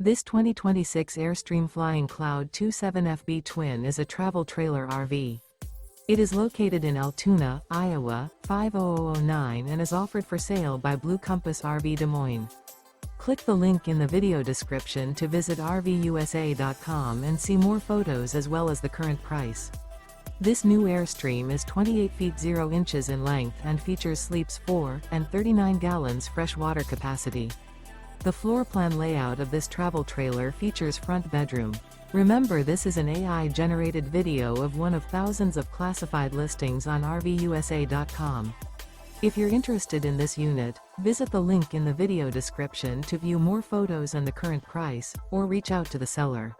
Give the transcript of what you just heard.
This 2026 Airstream Flying Cloud 27FB Twin is a travel trailer RV. It is located in Altoona, Iowa, 50009 and is offered for sale by Blue Compass RV Des Moines. Click the link in the video description to visit RVUSA.com and see more photos as well as the current price. This new Airstream is 28 feet 0 inches in length and features sleeps 4 and 39 gallons fresh water capacity. The floor plan layout of this travel trailer features front bedroom. Remember, this is an AI-generated video of one of thousands of classified listings on RVUSA.com. If you're interested in this unit, visit the link in the video description to view more photos and the current price, or reach out to the seller.